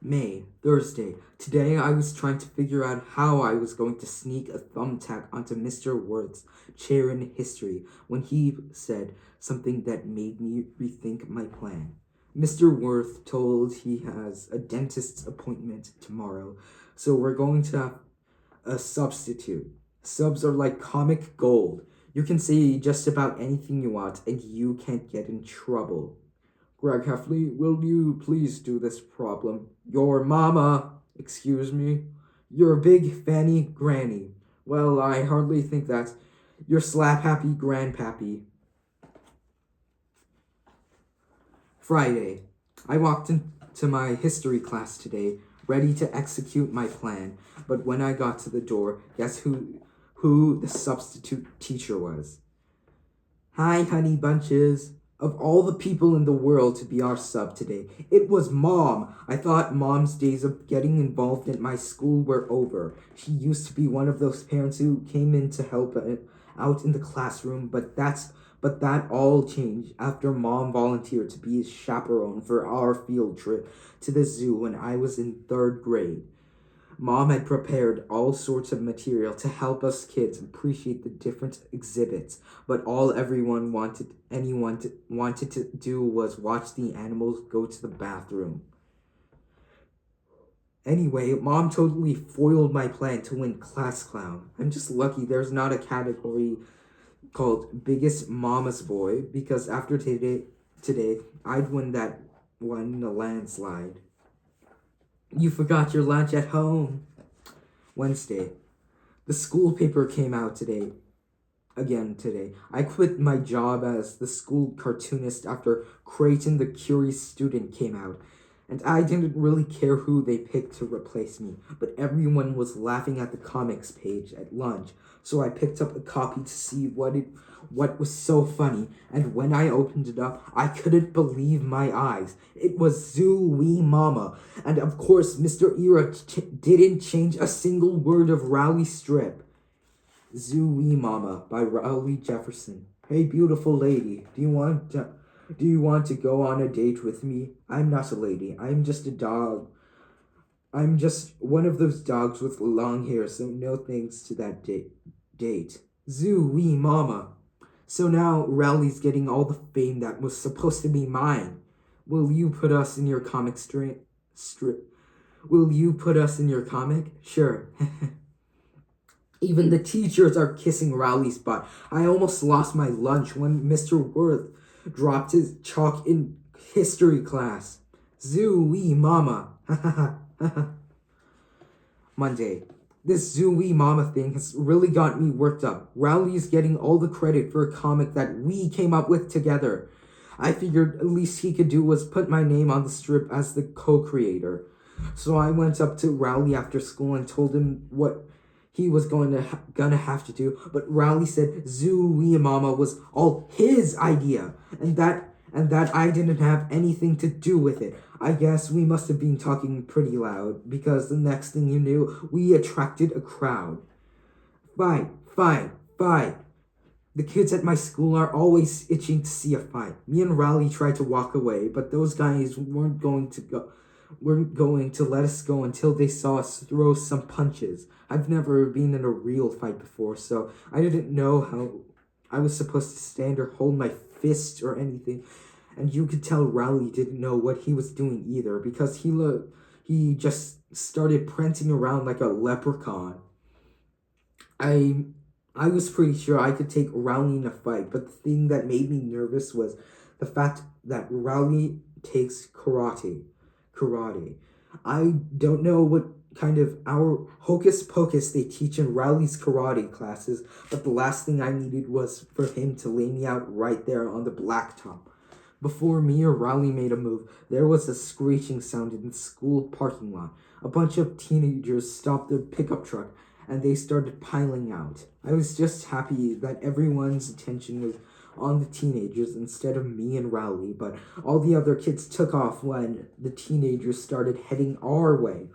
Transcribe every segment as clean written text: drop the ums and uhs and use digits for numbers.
May, Thursday. Today I was trying to figure out how I was going to sneak a thumbtack onto Mr. Worth's chair in history when he said something that made me rethink my plan. Mr. Worth told he has a dentist's appointment tomorrow, so we're going to have a substitute. Subs are like comic gold. You can say just about anything you want and you can't get in trouble. Greg Heffley, will you please do this problem? Your mama, excuse me. Your big fanny granny. Well, I hardly think that. Your slap happy grandpappy. Friday. I walked into my history class today, ready to execute my plan, but when I got to the door, guess who the substitute teacher was? Hi, honey bunches. Of all the people in the world to be our sub today, it was Mom. I thought Mom's days of getting involved in my school were over. She used to be one of those parents who came in to help out in the classroom, but that all changed after Mom volunteered to be a chaperone for our field trip to the zoo when I was in 3rd grade. Mom had prepared all sorts of material to help us kids appreciate the different exhibits, but all anyone wanted to do was watch the animals go to the bathroom. Anyway, Mom totally foiled my plan to win Class Clown. I'm just lucky there's not a category called Biggest Mama's Boy, because after today I'd win that one in a landslide. You forgot your lunch at home. Wednesday. The school paper came out today. Again today. I quit my job as the school cartoonist after Creighton the Curious Student came out. And I didn't really care who they picked to replace me, but everyone was laughing at the comics page at lunch, so I picked up a copy to see what was so funny, and when I opened it up, I couldn't believe my eyes. It was Zoo Wee Mama, and of course Mr. Era didn't change a single word of Rowley's strip. Zoo Wee Mama by Rowley Jefferson. Hey beautiful lady, do you want to go on a date with me? I'm not a lady. I'm just a dog. I'm just one of those dogs with long hair, so no thanks to that date. Zoo wee mama. So now Rowley's getting all the fame that was supposed to be mine. Will you put us in your comic strip? Will you put us in your comic? Sure. Even the teachers are kissing Rowley's butt. I almost lost my lunch when Mr. Worth dropped his chalk in history class. Zoo wee mama. Monday. This zoo wee mama thing has really got me worked up. Rowley's getting all the credit for a comic that we came up with together. I figured at least he could do was put my name on the strip as the co-creator. So I went up to Rowley after school and told him what he was gonna have to do, but Rowley said Zoo Wee Mama was all his idea, and that I didn't have anything to do with it. I guess we must have been talking pretty loud, because the next thing you knew, we attracted a crowd. Fight. The kids at my school are always itching to see a fight. Me and Rowley tried to walk away, but those guys weren't going to let us go until they saw us throw some punches. I've never been in a real fight before, so I didn't know how I was supposed to stand or hold my fist or anything. And you could tell Rowley didn't know what he was doing either, because he just started prancing around like a leprechaun. I was pretty sure I could take Rowley in a fight, but the thing that made me nervous was the fact that Rowley takes karate. I don't know what kind of our hocus pocus they teach in Rowley's karate classes, but the last thing I needed was for him to lay me out right there on the blacktop. Before me or Rowley made a move, there was a screeching sound in the school parking lot. A bunch of teenagers stopped their pickup truck and they started piling out. I was just happy that everyone's attention was on the teenagers instead of me and Rowley, but all the other kids took off when the teenagers started heading our way.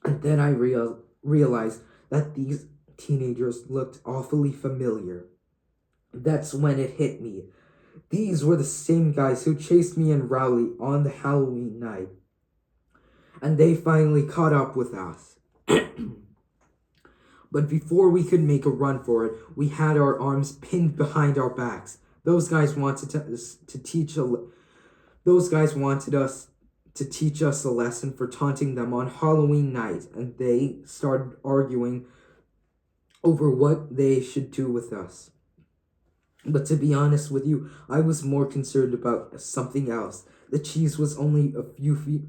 And then I realized that these teenagers looked awfully familiar. That's when it hit me. These were the same guys who chased me and Rowley on the Halloween night. and they finally caught up with us. But before we could make a run for it, we had our arms pinned behind our backs. Those guys wanted us to teach us a lesson for taunting them on Halloween night, and they started arguing over what they should do with us. But to be honest with you, I was more concerned about something else. The cheese was only a few feet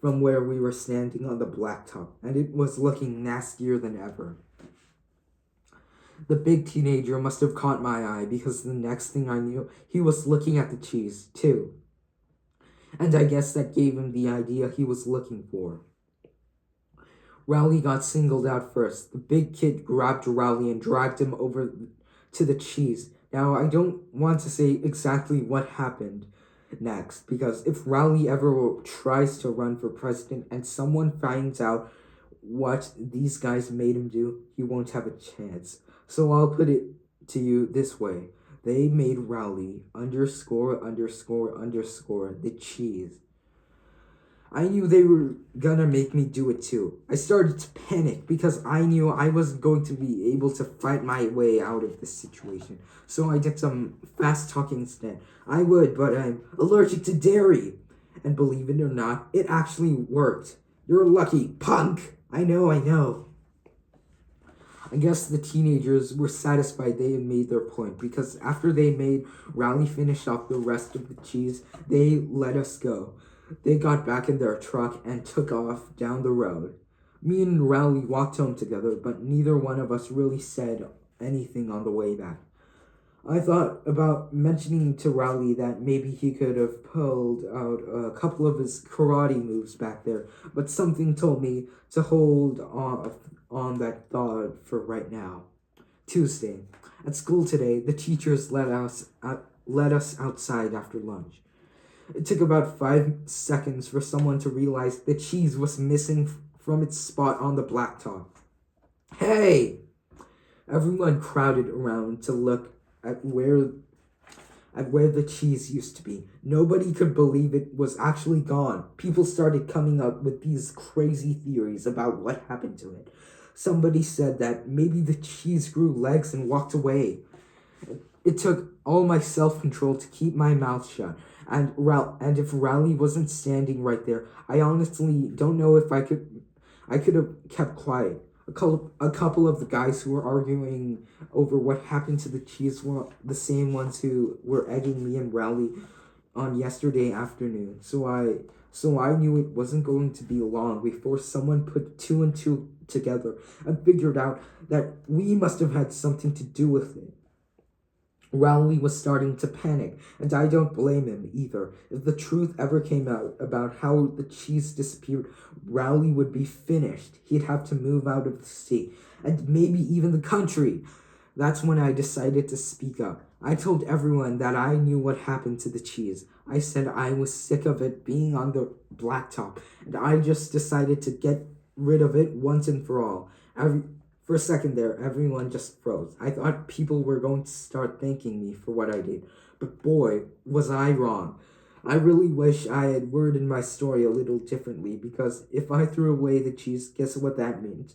from where we were standing on the blacktop, and it was looking nastier than ever. The big teenager must have caught my eye because the next thing I knew, he was looking at the cheese, too. And I guess that gave him the idea he was looking for. Rowley got singled out first. The big kid grabbed Rowley and dragged him over to the cheese. Now, I don't want to say exactly what happened next, because if Rowley ever tries to run for president and someone finds out what these guys made him do, he won't have a chance. So I'll put it to you this way. They made Rowley ____ the cheese. I knew they were gonna make me do it too. I started to panic because I knew I wasn't going to be able to fight my way out of this situation. So I did some fast talking instead. I would, but I'm allergic to dairy. And believe it or not, it actually worked. You're lucky, punk! I know. I guess the teenagers were satisfied they had made their point, because after they made Rowley finish off the rest of the cheese, they let us go. They got back in their truck and took off down the road. Me and Rowley walked home together, but neither one of us really said anything on the way back. I thought about mentioning to Rowley that maybe he could have pulled out a couple of his karate moves back there, but something told me to hold off on that thought for right now. Tuesday. At school today, the teachers let us outside after lunch. It took about 5 seconds for someone to realize the cheese was missing from its spot on the blacktop. Hey! Everyone crowded around to look at where the cheese used to be. Nobody could believe it was actually gone. People started coming up with these crazy theories about what happened to it. Somebody said that maybe the cheese grew legs and walked away. It took all my self-control to keep my mouth shut. And if Rowley wasn't standing right there, I honestly don't know if I could have kept quiet. A couple of the guys who were arguing over what happened to the cheese were the same ones who were egging me and Rowley on yesterday afternoon. So I knew it wasn't going to be long before someone put 2 and 2 together and figured out that we must have had something to do with it. Rowley was starting to panic, and I don't blame him either. If the truth ever came out about how the cheese disappeared, Rowley would be finished. He'd have to move out of the state, and maybe even the country. That's when I decided to speak up. I told everyone that I knew what happened to the cheese. I said I was sick of it being on the blacktop, and I just decided to get rid of it once and for all. For a second there, everyone just froze. I thought people were going to start thanking me for what I did. But boy, was I wrong. I really wish I had worded my story a little differently, because if I threw away the cheese, guess what that meant?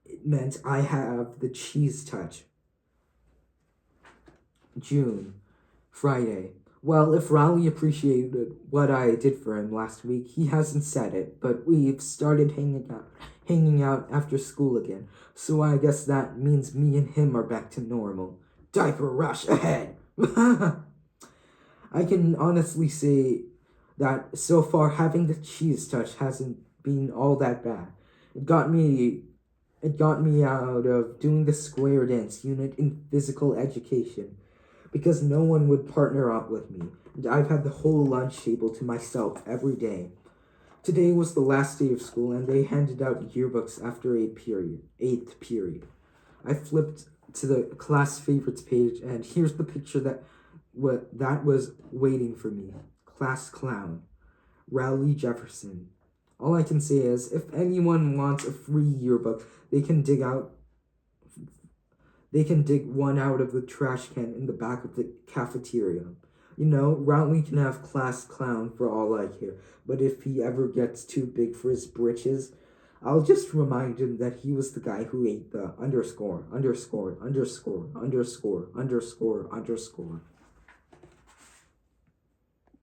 It meant I have the cheese touch. June. Friday. Well, if Rowley appreciated what I did for him last week, he hasn't said it, but we've started hanging out after school again, so I guess that means me and him are back to normal. Diaper rush ahead! I can honestly say that so far having the cheese touch hasn't been all that bad. It got me out of doing the square dance unit in physical education, because no one would partner up with me, and I've had the whole lunch table to myself every day. Today was the last day of school, and they handed out yearbooks after 8th period. I flipped to the class favorites page, and here's the picture that was waiting for me. Class clown. Rowley Jefferson. All I can say is, if anyone wants a free yearbook, they can dig one out of the trash can in the back of the cafeteria. You know, Routley can have class clown for all I care, but if he ever gets too big for his britches, I'll just remind him that he was the guy who ate the underscore, underscore, underscore, underscore, underscore, underscore.